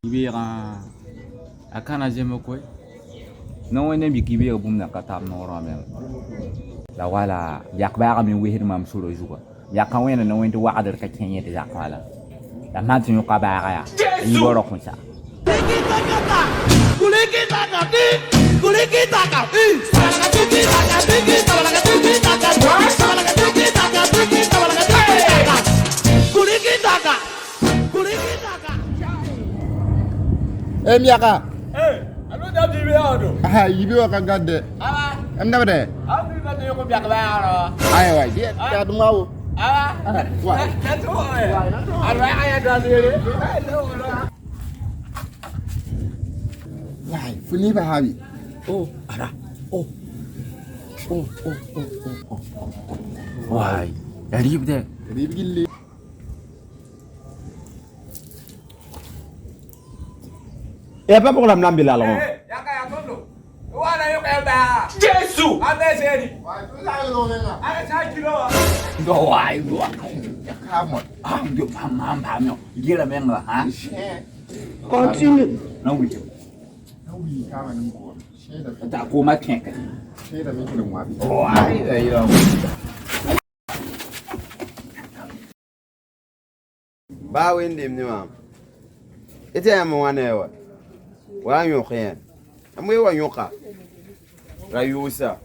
Ibera akana jeme koy non wene bi kibe bum na katam no ramen la wala yak ba mi wehir mam solo juga yak kan wena no wente waqadar ka kenye de zakala la mantu yo ka ba ya yi boro kun sa kuliki taka ti kuliki taka ti sala tiki taka tiki sala tiki taka sala tiki taka tiki sala tiki taka kuliki taka kuliki taka Miaka. Alo da bibi ado. Yibi wa kan gadde. Am na bade. Abi ba de ko biak ba aro. Ay wa dia ta dumawo. Wa. Na to. Alo ay da dire. Wai, funi ba habi. Ara. Wai. Rib de. Rib gilli. Pas pour la mlambe là. Yaka ya tondo. Wana yo ka ba. Jesu. Ame seri. Wai, tu la lo menga. Ara sa kilo. Ndo wai ndo. Come on. Ndo pam yo. Gira menga ha. Continue. Na wi. Na wi kama ni ko. Sheda Ta ko ma kenka. sheda mi kilo mwa. Wai ai yo. Ba wendim ni mam. Ite am wanewa. Wa yo khien. Amwe wa yoka. Rayusa.